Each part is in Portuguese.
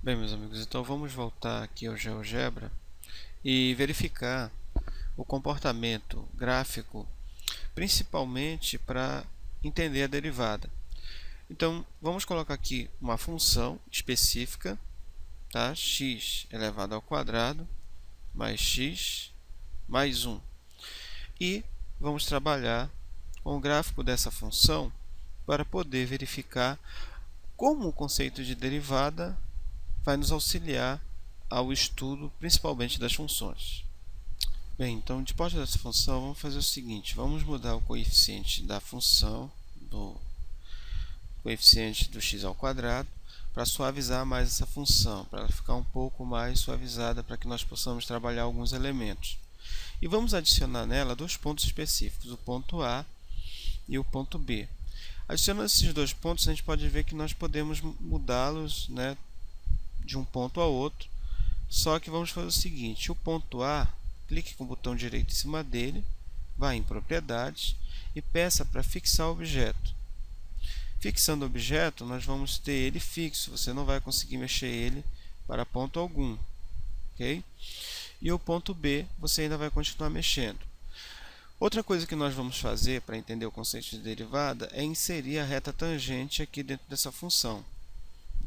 Bem, meus amigos, então vamos voltar aqui ao GeoGebra e verificar o comportamento gráfico, principalmente para entender a derivada. Então, vamos colocar aqui uma função específica, tá? X elevado ao quadrado mais x mais 1. E vamos trabalhar com o gráfico dessa função para poder verificar como o conceito de derivada vai nos auxiliar ao estudo, principalmente das funções. Bem, então, depois dessa função, vamos fazer o seguinte: vamos mudar o coeficiente da função, do coeficiente do x ao quadrado, para suavizar mais essa função, para ela ficar um pouco mais suavizada, para que nós possamos trabalhar alguns elementos. E vamos adicionar nela dois pontos específicos, o ponto A e o ponto B. Adicionando esses dois pontos, a gente pode ver que nós podemos mudá-los, né, de um ponto a outro. Só que vamos fazer o seguinte: o ponto A, clique com o botão direito em cima dele, vá em propriedades e peça para fixar o objeto. Fixando o objeto, nós vamos ter ele fixo, você não vai conseguir mexer ele para ponto algum, ok? E o ponto B, você ainda vai continuar mexendo. Outra coisa que nós vamos fazer para entender o conceito de derivada é inserir a reta tangente aqui dentro dessa função.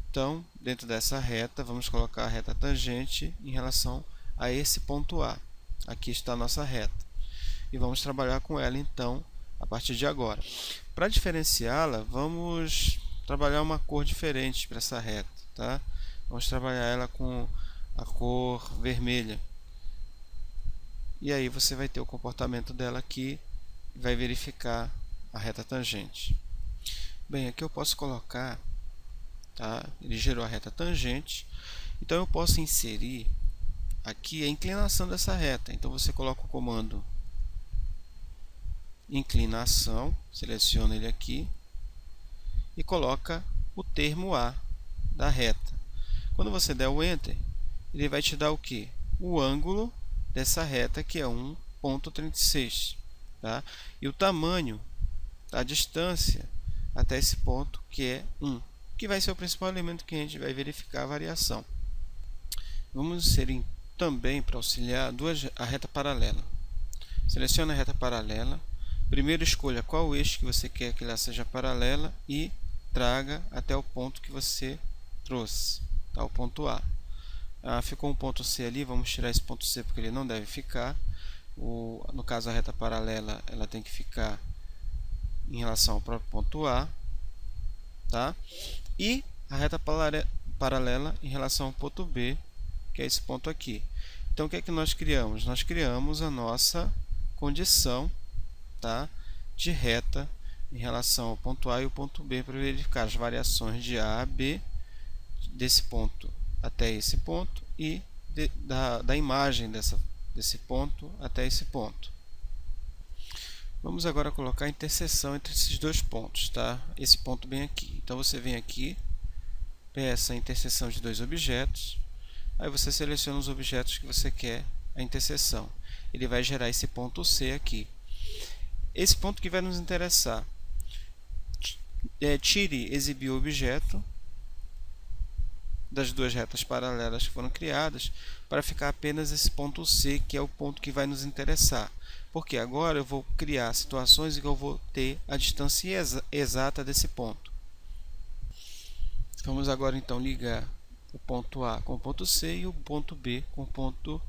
Então, dentro dessa reta, vamos colocar a reta tangente em relação a esse ponto A. Aqui está a nossa reta. E vamos trabalhar com ela, então, a partir de agora. Para diferenciá-la, vamos trabalhar uma cor diferente para essa reta, tá? Vamos trabalhar ela com a cor vermelha. E aí você vai ter o comportamento dela aqui e vai verificar a reta tangente. Bem, aqui eu posso colocar, tá? Ele gerou a reta tangente, então eu posso inserir aqui a inclinação dessa reta. Então você coloca o comando inclinação, seleciona ele aqui e coloca o termo A da reta. Quando você der o Enter, ele vai te dar o que? O ângulo dessa reta, que é 1,36, tá? E o tamanho da distância até esse ponto, que é 1, que vai ser o principal elemento que a gente vai verificar a variação. Vamos inserir também, para auxiliar, a reta paralela. Selecione a reta paralela. Primeiro escolha qual eixo que você quer que ela seja paralela e traga até o ponto que você trouxe, tá? O ponto A. Ficou um ponto C ali, vamos tirar esse ponto C porque ele não deve ficar. No caso, a reta paralela ela tem que ficar em relação ao próprio ponto A, tá? E a reta paralela em relação ao ponto B, que é esse ponto aqui. Então, o que é que nós criamos? Nós criamos a nossa condição, tá, de reta em relação ao ponto A e o ponto B para verificar as variações de A a B, desse ponto até esse ponto e da imagem desse ponto até esse ponto. Vamos agora colocar a interseção entre esses dois pontos, tá? Esse ponto bem aqui. Então você vem aqui, peça a interseção de dois objetos, aí você seleciona os objetos que você quer a interseção. Ele vai gerar esse ponto C aqui. Esse ponto que vai nos interessar. Tire exibir o objeto das duas retas paralelas que foram criadas para ficar apenas esse ponto C, que é o ponto que vai nos interessar. Porque agora eu vou criar situações em que eu vou ter a distância exata desse ponto. Vamos agora então ligar o ponto A com o ponto C e o ponto B com o ponto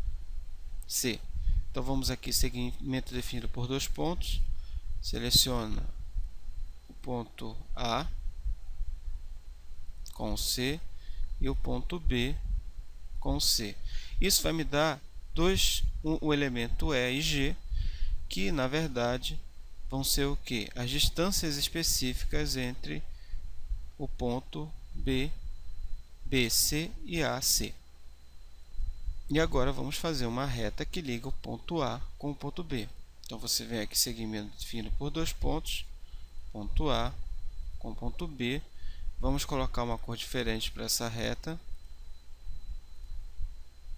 C. Então vamos aqui, segmento definido por dois pontos. Seleciona o ponto A com C e o ponto B com C. Isso vai me dar o elemento E e G, que na verdade vão ser o que? As distâncias específicas entre o ponto B, BC e AC. E agora vamos fazer uma reta que liga o ponto A com o ponto B. Então você vem aqui, segmento definido por dois pontos, ponto A com ponto B. Vamos colocar uma cor diferente para essa reta.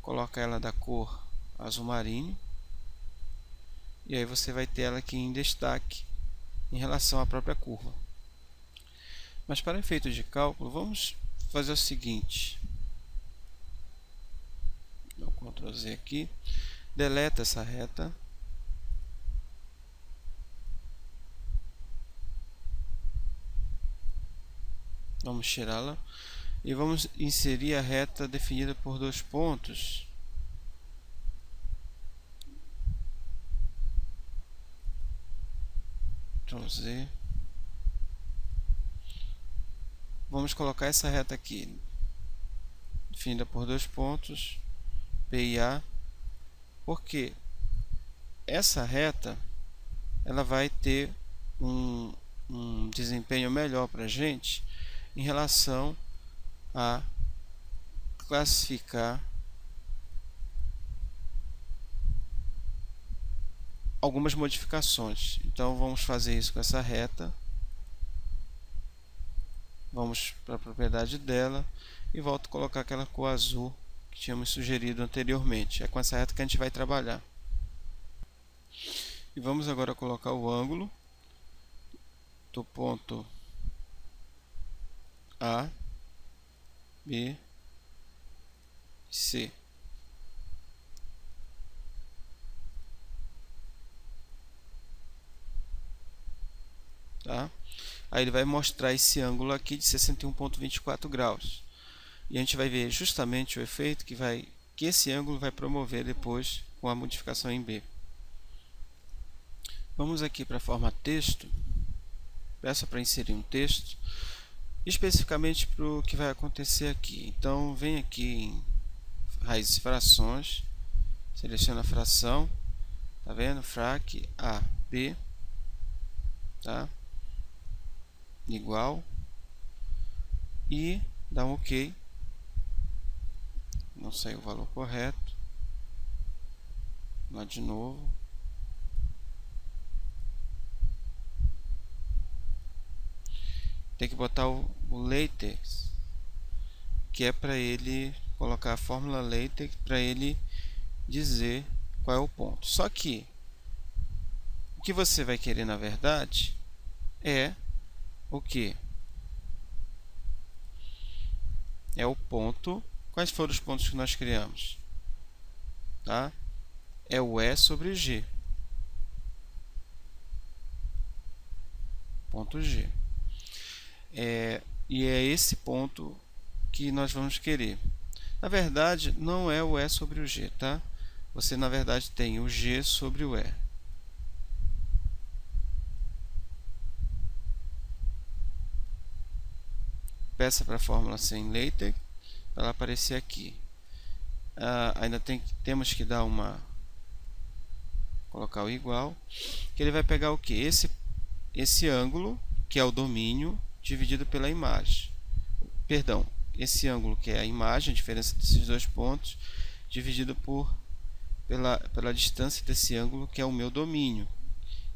Coloca ela da cor azul marinho. E aí você vai ter ela aqui em destaque em relação à própria curva. Mas para efeito de cálculo, vamos fazer o seguinte. Ctrl Z aqui, deleta essa reta. Vamos tirá-la e vamos inserir a reta definida por 2 pontos. Ctrl Z. Vamos colocar essa reta aqui, definida por 2 pontos, P e A, porque essa reta ela vai ter um desempenho melhor para a gente em relação a classificar algumas modificações. Então vamos fazer isso com essa reta. Vamos para a propriedade dela e volto a colocar aquela cor azul que tínhamos sugerido anteriormente. É com essa reta que a gente vai trabalhar. E vamos agora colocar o ângulo do ponto A, B, C. Tá? Aí ele vai mostrar esse ângulo aqui de 61,24 graus. E a gente vai ver justamente o efeito que esse ângulo vai promover depois com a modificação em B. Vamos aqui para a forma texto. Peça para inserir um texto, especificamente para o que vai acontecer aqui. Então, vem aqui em raízes e frações, seleciona a fração, tá vendo? Frac A, B, tá? Igual, e dá um OK. Não saiu o valor correto. Lá de novo. Tem que botar o LaTeX, que é para ele colocar a fórmula LaTeX para ele dizer qual é o ponto. Só que o que você vai querer na verdade é o que? É o ponto. Quais foram os pontos que nós criamos? Tá? É o E sobre G. Ponto G. E é esse ponto que nós vamos querer. Na verdade, não é o E sobre o G, tá? Você, na verdade, tem o G sobre o E. Peça para a fórmula sem LaTeX para ela aparecer aqui. Ainda temos que dar colocar o igual, que ele vai pegar o que? Esse ângulo, que é o domínio, dividido pela imagem. Perdão, esse ângulo que é a imagem, a diferença desses 2 pontos, dividido pela distância desse ângulo, que é o meu domínio.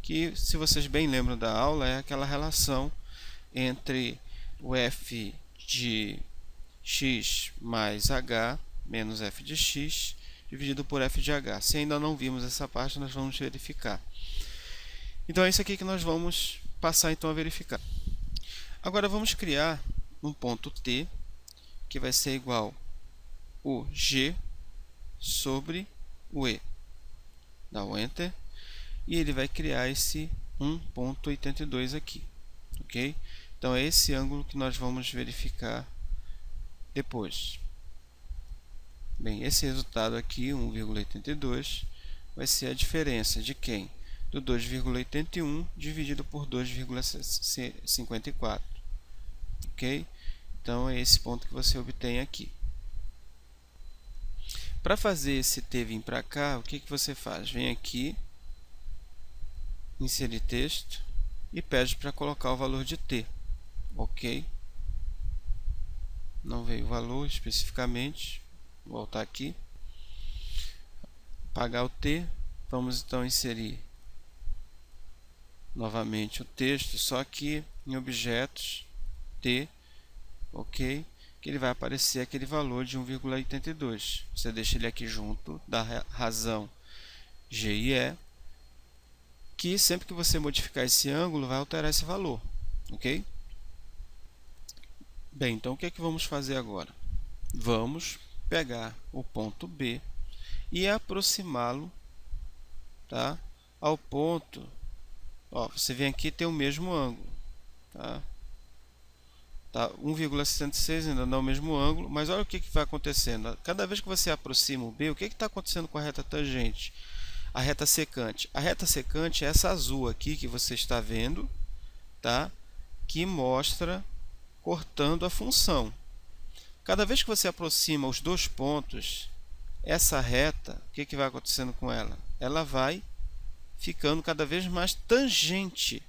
Que, se vocês bem lembram da aula, é aquela relação entre o f de x mais h menos f de x dividido por f de h. Se ainda não vimos essa parte, nós vamos verificar. Então é isso aqui que nós vamos passar então a verificar. Agora vamos criar um ponto T que vai ser igual o G sobre o E. Dá o Enter e ele vai criar esse 1,82 aqui, ok? Então é esse ângulo que nós vamos verificar depois. Bem, esse resultado aqui, 1,82, vai ser a diferença de quem? Do 2,81 dividido por 2,54. Ok? Então é esse ponto que você obtém aqui. Para fazer esse T vir para cá, o que você faz? Vem aqui, inserir texto e pede para colocar o valor de T. Ok? Não veio o valor especificamente. Vou voltar aqui. Apagar o T. Vamos então inserir novamente o texto, só que em objetos T, ok? Que ele vai aparecer aquele valor de 1,82. Você deixa ele aqui junto da razão G e E, que sempre que você modificar esse ângulo vai alterar esse valor, ok? Bem, então o que é que vamos fazer agora? Vamos pegar o ponto B e aproximá-lo, tá, ao ponto. Ó, você vem aqui, tem o mesmo ângulo, tá? 1,66 ainda não é o mesmo ângulo, mas olha o que vai acontecendo. Cada vez que você aproxima o B, o que está acontecendo com a reta tangente? A reta secante. A reta secante é essa azul aqui que você está vendo, tá? Que mostra cortando a função. Cada vez que você aproxima os dois pontos, essa reta, o que vai acontecendo com ela? Ela vai ficando cada vez mais tangente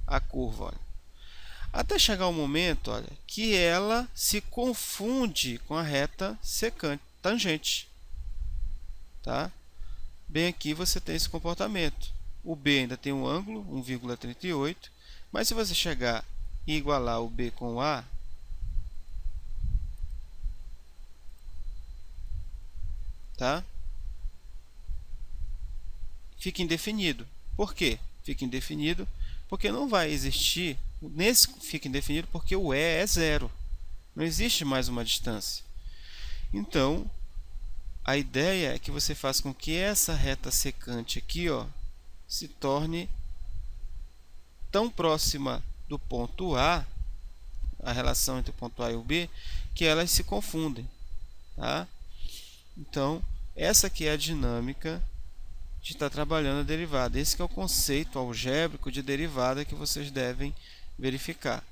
à curva. Olha. Até chegar um momento, olha, que ela se confunde com a reta secante, tangente. Tá? Bem aqui você tem esse comportamento. O B ainda tem um ângulo, 1,38, mas se você chegar e igualar o B com o A, tá? Fica indefinido. Por quê? Fica indefinido porque não vai existir, nesse fica indefinido porque o E é zero. Não existe mais uma distância. Então, a ideia é que você faça com que essa reta secante aqui, ó, se torne tão próxima do ponto A, a relação entre o ponto A e o B, que elas se confundem. Tá? Então, essa aqui é a dinâmica de estar trabalhando a derivada. Esse que é o conceito algébrico de derivada que vocês devem verificar.